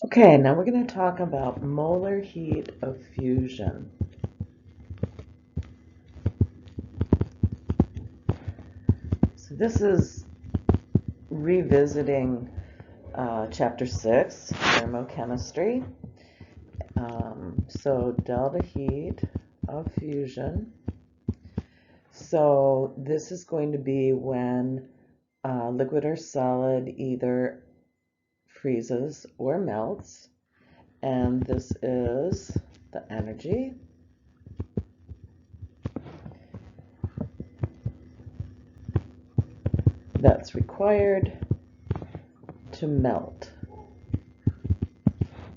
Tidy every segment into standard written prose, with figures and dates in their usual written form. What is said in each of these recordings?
Okay, now we're going to talk about molar heat of fusion. So this is revisiting chapter 6, thermochemistry. So delta heat of fusion. So this is going to be when liquid or solid either freezes or melts. And this is the energy. That's required to melt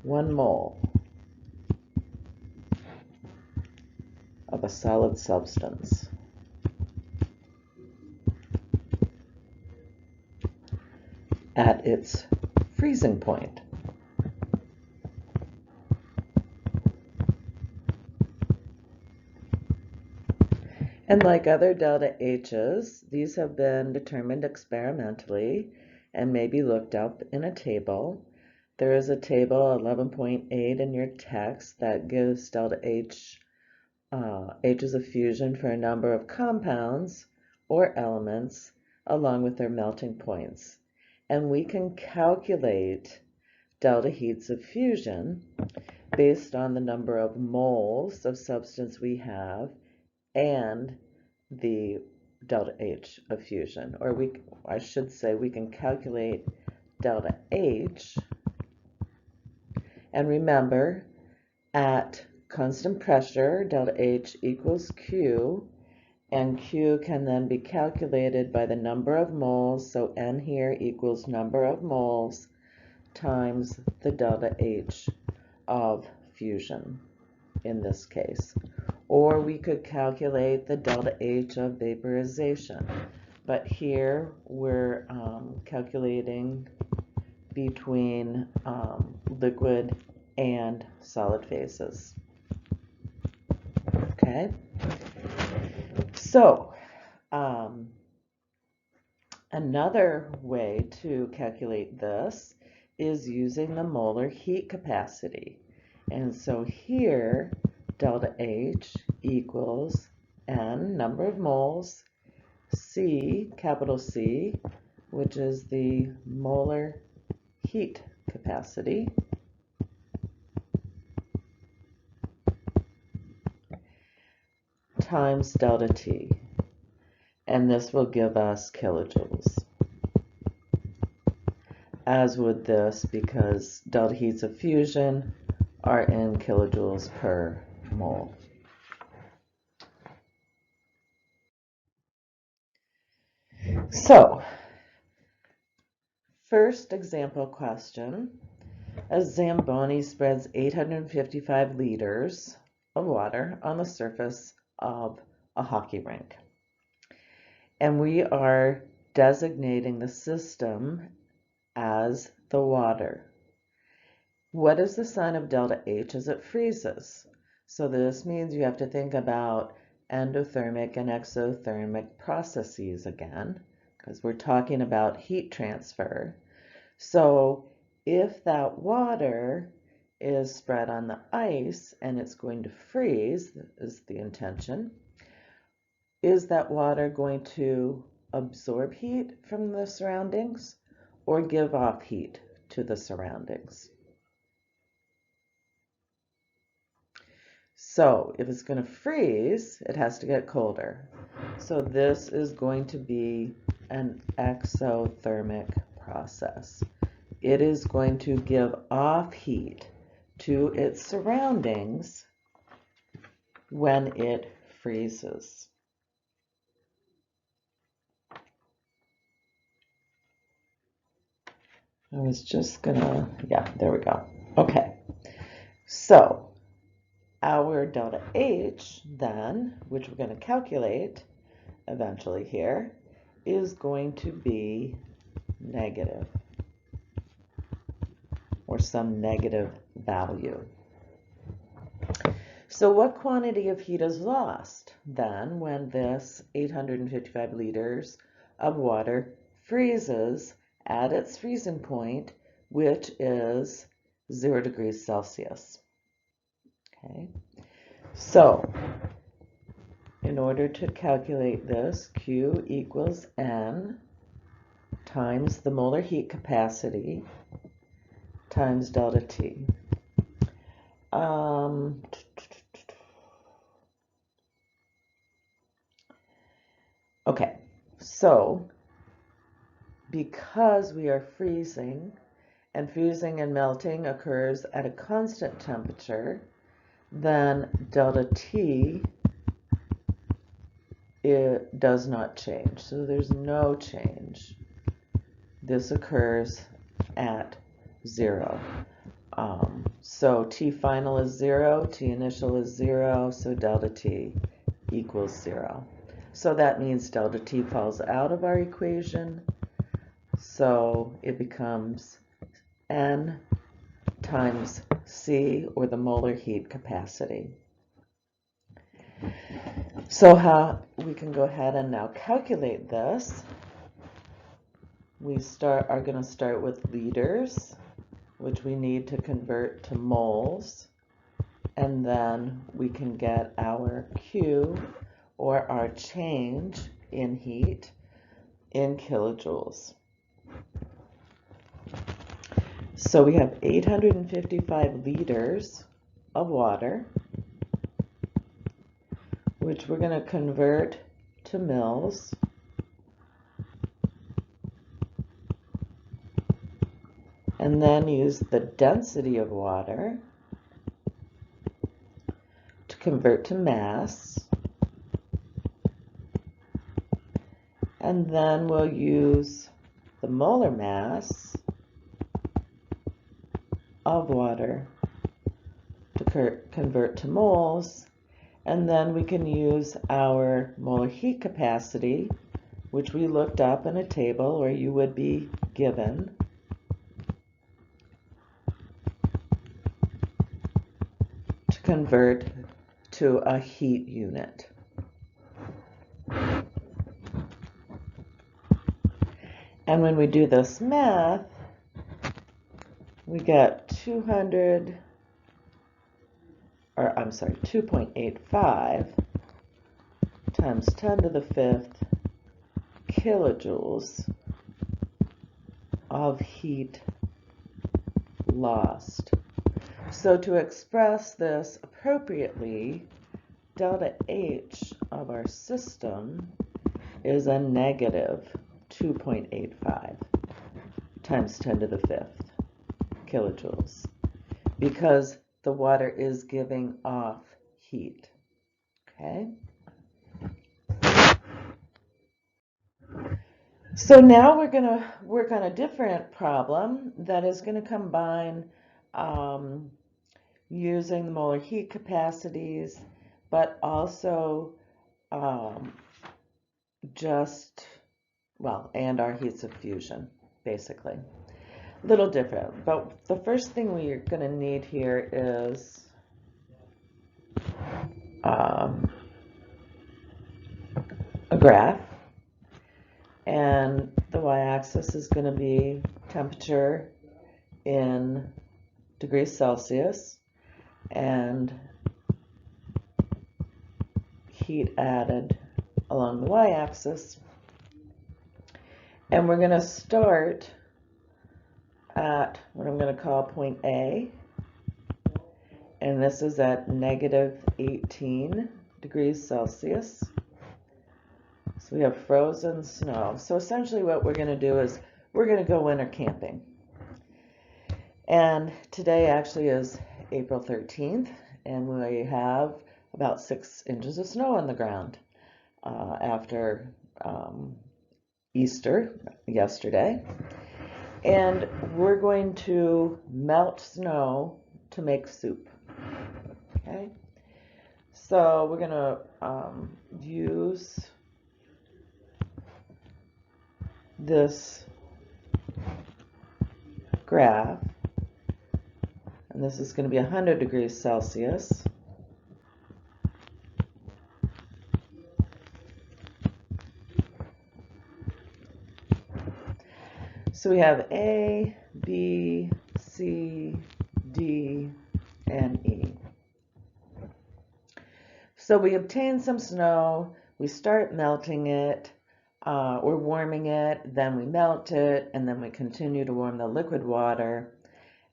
1 mole of a solid substance. At its freezing point. And like other delta H's, these have been determined experimentally and may be looked up in a table. There is a table 11.8 in your text that gives delta H's of fusion for a number of compounds or elements along with their melting points. And we can calculate delta heats of fusion based on the number of moles of substance we have and the delta H of fusion. Or I should say we can calculate delta H. And remember, at constant pressure, delta H equals Q, and Q can then be calculated by the number of moles, so N here equals number of moles times the delta H of fusion in this case. Or we could calculate the delta H of vaporization. But here we're calculating between liquid and solid phases. Okay, so another way to calculate this is using the molar heat capacity. And so here, delta H equals N, number of moles, C, capital C, which is the molar heat capacity, times delta T. And this will give us kilojoules. As would this, because delta heats of fusion are in kilojoules per mole. So, first example question. A Zamboni spreads 855 liters of water on the surface of a hockey rink. And we are designating the system as the water. What is the sign of delta H as it freezes? So this means you have to think about endothermic and exothermic processes again, because we're talking about heat transfer. So if that water is spread on the ice and it's going to freeze, is the intention, is that water going to absorb heat from the surroundings or give off heat to the surroundings? So if it's going to freeze, it has to get colder. So this is going to be an exothermic process. It is going to give off heat to its surroundings when it freezes. I was just gonna, yeah, there we go. Okay, so our delta H then, which we're going to calculate eventually here, is going to be negative, or some negative value. So what quantity of heat is lost then when this 855 liters of water freezes at its freezing point, which is 0 degrees Celsius. Okay, so in order to calculate this, Q equals N times the molar heat capacity times delta T. Okay, so because we are freezing, and freezing and melting occurs at a constant temperature, then delta T, it does not change. So there's no change. This occurs at 0. So T final is 0, T initial is 0, so delta T equals 0. So that means delta T falls out of our equation, so it becomes N times C, or the molar heat capacity. So we can go ahead and now calculate this. We are going to start with liters, which we need to convert to moles, and then we can get our Q, or our change in heat, in kilojoules. So we have 855 liters of water, which we're going to convert to mils. And then use the density of water to convert to mass. And then we'll use the molar mass of water to convert to moles. And then we can use our molar heat capacity, which we looked up in a table, or you would be given, to convert to a heat unit. And when we do this math, we get 2.85 times 10 to the 5th kilojoules of heat lost. So to express this appropriately, delta H of our system is a negative 2.85 times 10 to the 5th kilojoules, because the water is giving off heat. Okay? So now we're going to work on a different problem that is going to combine using the molar heat capacities, but also and our heats of fusion, basically. A little different, but the first thing we're going to need here is a graph, and the y-axis is going to be temperature in degrees Celsius and heat added along the y-axis. And we're going to start at what I'm going to call point A, and this is at negative 18 degrees Celsius. So we have frozen snow. So essentially what we're going to do is we're going to go winter camping. And today actually is April 13th, and we have about 6 inches of snow on the ground after Easter yesterday. And we're going to melt snow to make soup. Okay, so we're going to use this graph, and this is going to be 100 degrees Celsius. So we have A, B, C, So we obtain some snow, we start melting it, we're warming it, then we melt it, and then we continue to warm the liquid water,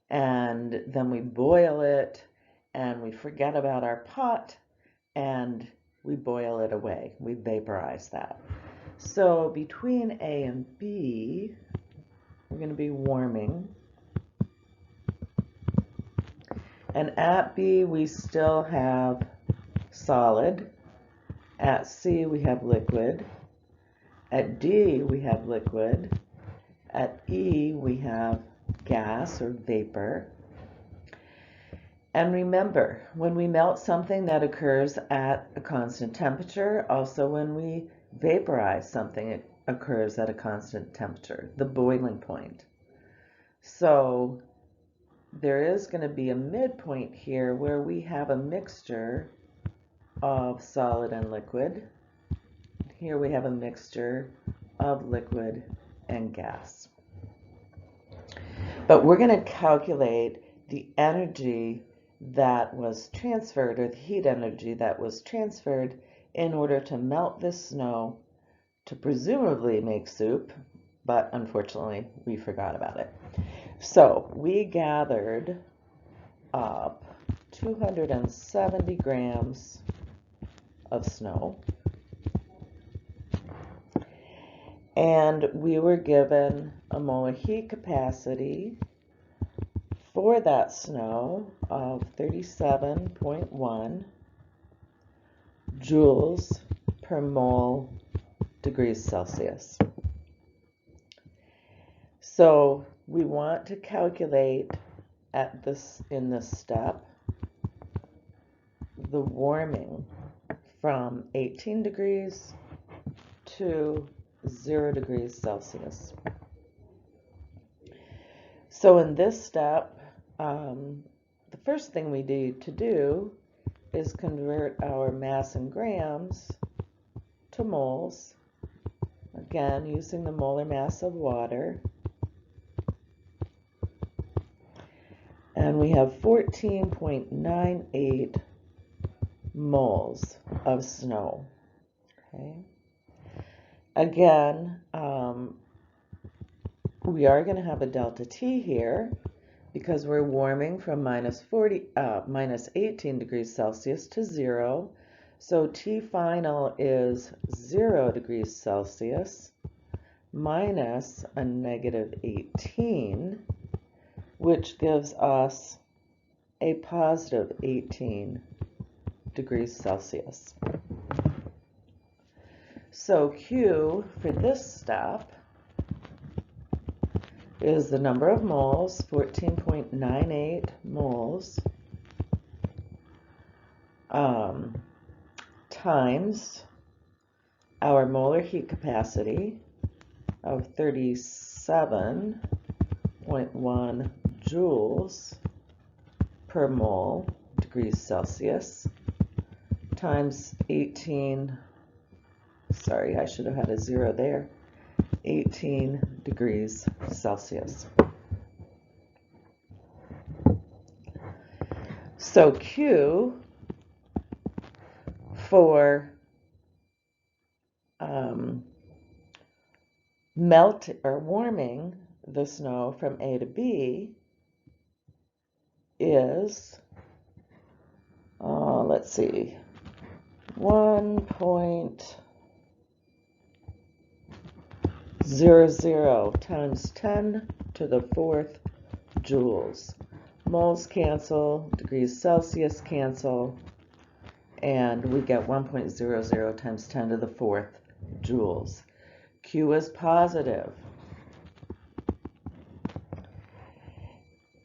and then we boil it, and we forget about our pot, and we boil it away. We vaporize that. So between A and B, we're going to be warming. And at B, we still have solid. At C, we have liquid. At D, we have liquid. At E, we have gas or vapor. And remember, when we melt something, that occurs at a constant temperature. Also, when we vaporize something, it occurs at a constant temperature, the boiling point. So there is going to be a midpoint here where we have a mixture of solid and liquid. Here we have a mixture of liquid and gas. But we're going to calculate the energy that was transferred, or the heat energy that was transferred in order to melt this snow to presumably make soup, but unfortunately we forgot about it. So we gathered up 270 grams of snow, and we were given a molar heat capacity for that snow of 37.1 joules per mole degrees Celsius. So we want to calculate in this step the warming from 18 degrees to 0 degrees Celsius. So in this step, the first thing we need to do is convert our mass in grams to moles, again using the molar mass of water. And we have 14.98 moles of snow. Okay. Again, we are going to have a delta T here because we're warming from minus 18 degrees Celsius to 0. So T final is 0 degrees Celsius minus a negative 18, which gives us a positive 18 degrees Celsius. So Q for this step is the number of moles, 14.98 moles, times our molar heat capacity of 37.1 joules per mole degrees Celsius times 18, sorry, I should have had a 0 there, 18 degrees Celsius. So Q for warming the snow from A to B is, let's see, 1.00 times 10 to the 4th joules. Moles cancel, degrees Celsius cancel, and we get 1.00 times 10 to the 4th joules. Q is positive.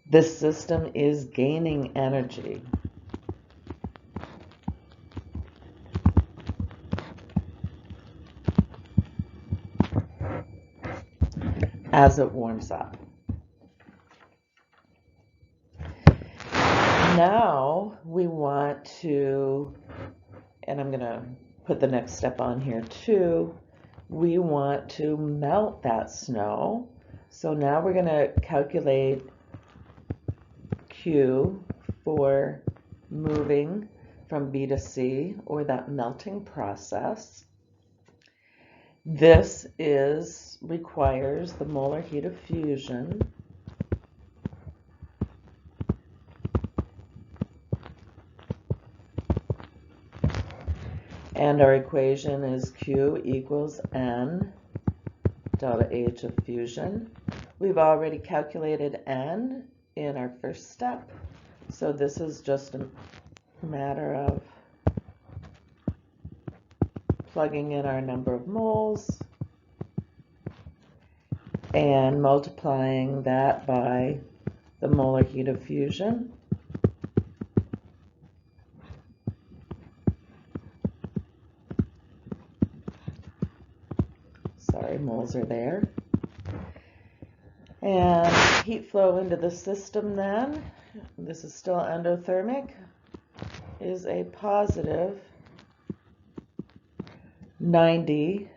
This system is gaining energy. As it warms up. Now we want to, and I'm going to put the next step on here too, we want to melt that snow. So now we're going to calculate Q for moving from B to C, or that melting process. This requires the molar heat of fusion. And our equation is Q equals N delta H of fusion. We've already calculated N in our first step, so this is just a matter of plugging in our number of moles and multiplying that by the molar heat of fusion. Sorry, moles are there. And heat flow into the system then, this is still endothermic, is a positive 90.0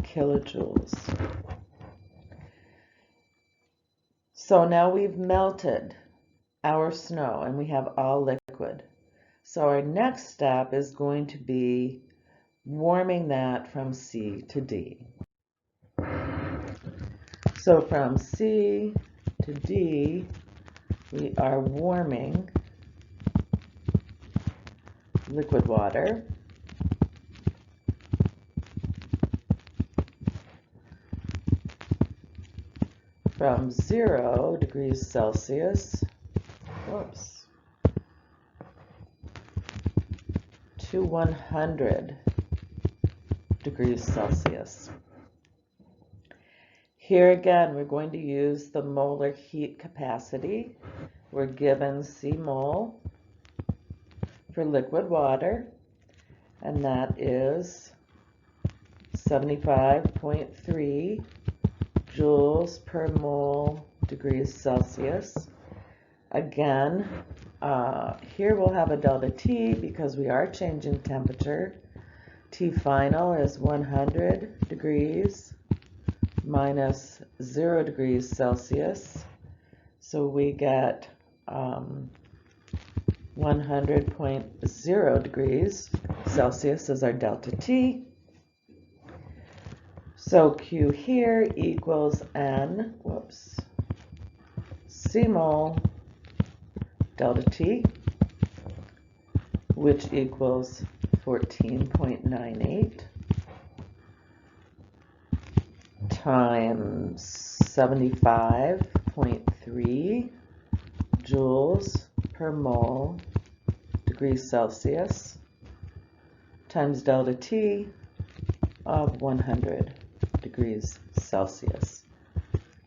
kilojoules. So now we've melted our snow and we have all liquid. So our next step is going to be warming that from C to D. So from C to D, we are warming liquid water from 0 degrees Celsius, to 100 degrees Celsius. Here again, we're going to use the molar heat capacity. We're given C mole for liquid water, and that is 75.3 joules per mole degrees Celsius. Again, here we'll have a delta T because we are changing temperature. T final is 100 degrees minus 0 degrees Celsius. So we get 100.0 degrees Celsius is our delta T. So Q here equals N, C mole delta T, which equals 14.98 times 75.3 joules per mole degrees Celsius times delta T of 100 degrees Celsius.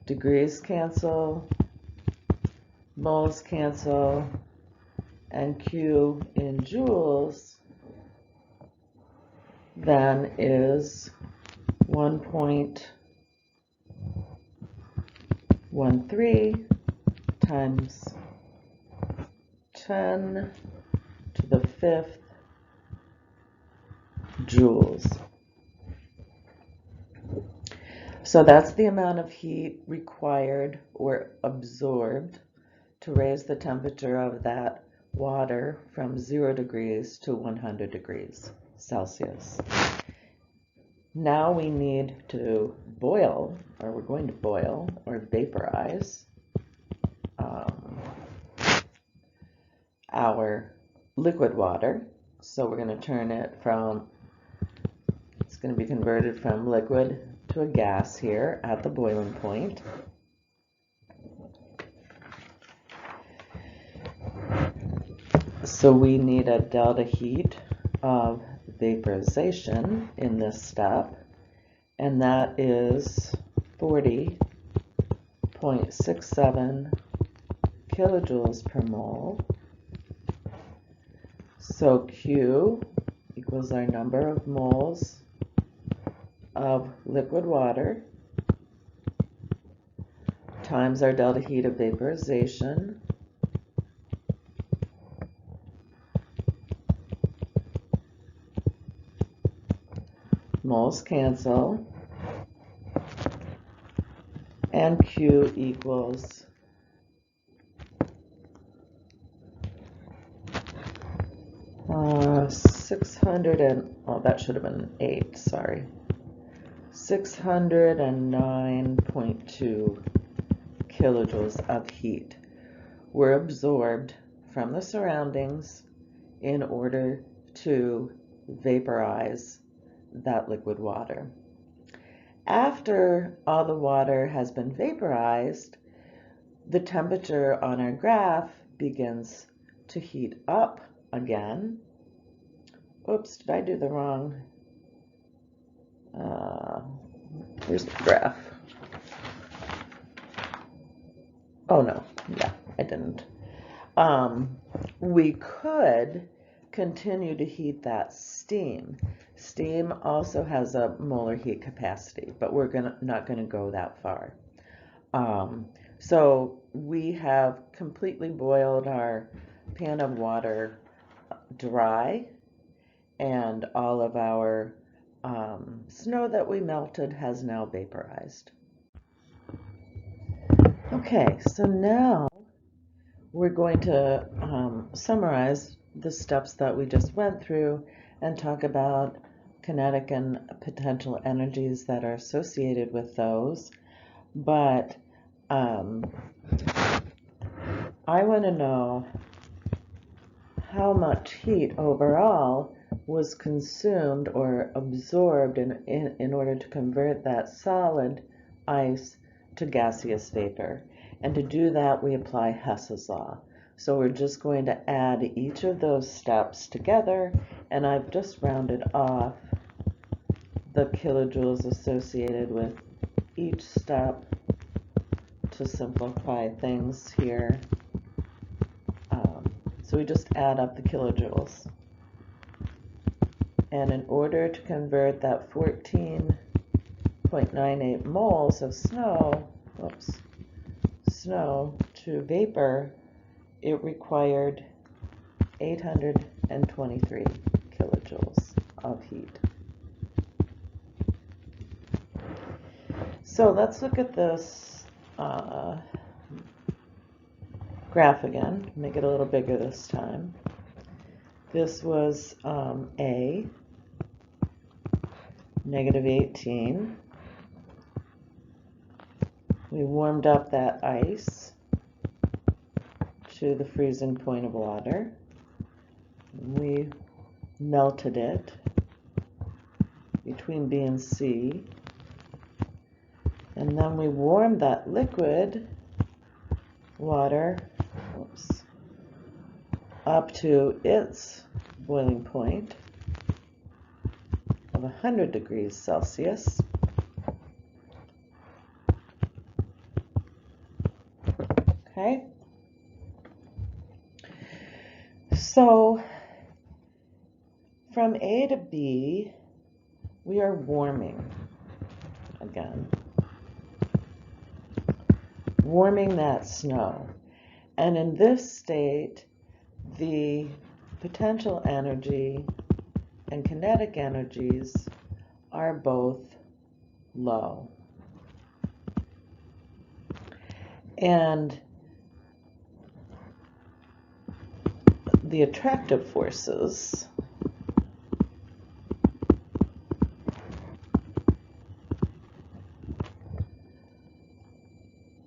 Degrees cancel, moles cancel, and Q in joules then is 1.13 times 10 to the 5th joules. So that's the amount of heat required or absorbed to raise the temperature of that water from 0 degrees to 100 degrees Celsius. Now we need to boil, or we're going to boil or vaporize our liquid water. So we're going to turn it from, it's going to be converted from liquid to a gas here at the boiling point. So we need a delta heat of vaporization in this step, and that is 40.67 kilojoules per mole. So Q equals our number of moles of liquid water times our delta heat of vaporization moles cancel, and Q equals 600 and, oh, that should have been 8, sorry. 609.2 kilojoules of heat were absorbed from the surroundings in order to vaporize that liquid water. After all the water has been vaporized, the temperature on our graph begins to heat up again. Oops, did I do the wrong? Here's the graph. Oh no, yeah, I didn't. We could continue to heat that steam. Steam also has a molar heat capacity, but we're not gonna go that far. So we have completely boiled our pan of water dry, and all of our snow that we melted has now vaporized. Okay, so now we're going to summarize the steps that we just went through and talk about kinetic and potential energies that are associated with those. But I want to know how much heat overall was consumed or absorbed in order to convert that solid ice to gaseous vapor. And to do that, we apply Hess's law. So we're just going to add each of those steps together, and I've just rounded off the kilojoules associated with each step to simplify things here. So we just add up the kilojoules. And in order to convert that 14.98 moles of snow to vapor, it required 823 kilojoules of heat. So let's look at this graph again, make it a little bigger this time. This was A, -18. We warmed up that ice to the freezing point of water. We melted it between B and C. And then we warmed that liquid water up to its boiling point of 100 degrees Celsius. Okay. So from A to B, we are warming again. Warming that snow. And in this state, the potential energy and kinetic energies are both low. And the attractive forces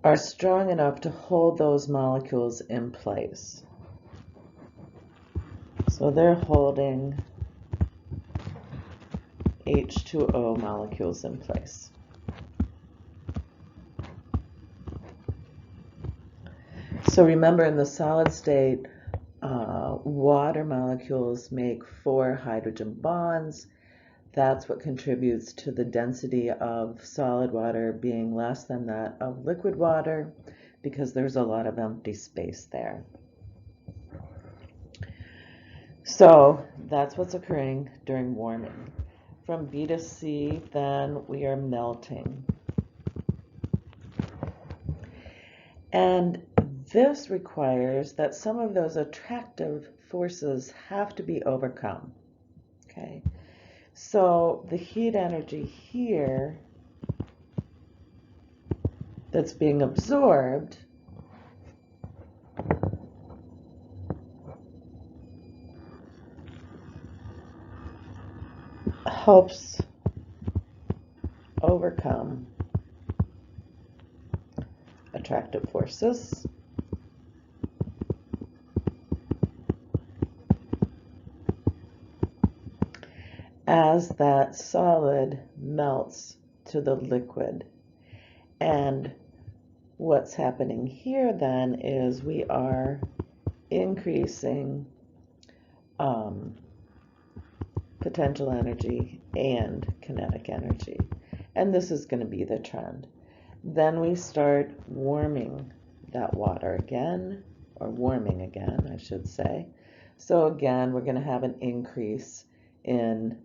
are strong enough to hold those molecules in place. So they're holding H2O molecules in place. So remember, in the solid state, water molecules make 4 hydrogen bonds. That's what contributes to the density of solid water being less than that of liquid water, because there's a lot of empty space there. So that's what's occurring during warming. From B to C, then we are melting. And this requires that some of those attractive forces have to be overcome. Okay, so the heat energy here that's being absorbed helps overcome attractive forces as that solid melts to the liquid. And what's happening here then is we are increasing potential energy and kinetic energy. And this is going to be the trend. Then we start warming that water again, or warming again, I should say. So again, we're going to have an increase in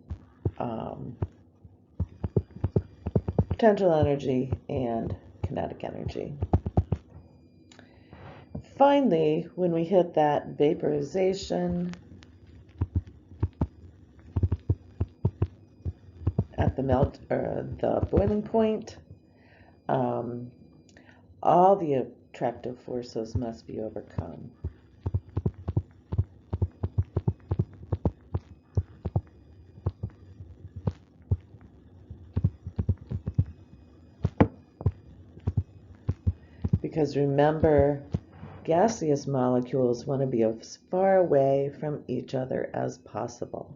potential energy and kinetic energy. Finally, when we hit that vaporization at the boiling point, all the attractive forces must be overcome. Because remember, gaseous molecules want to be as far away from each other as possible.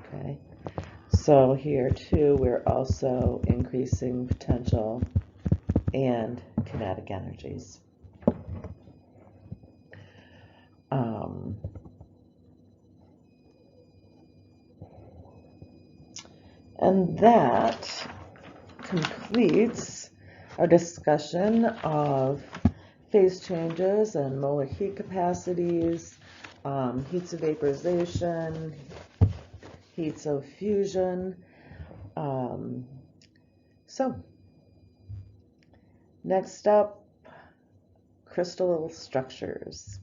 Okay, so here too, we're also increasing potential and kinetic energies. And that completes our discussion of phase changes and molar heat capacities, heats of vaporization, heats of fusion. So, next up, crystal structures.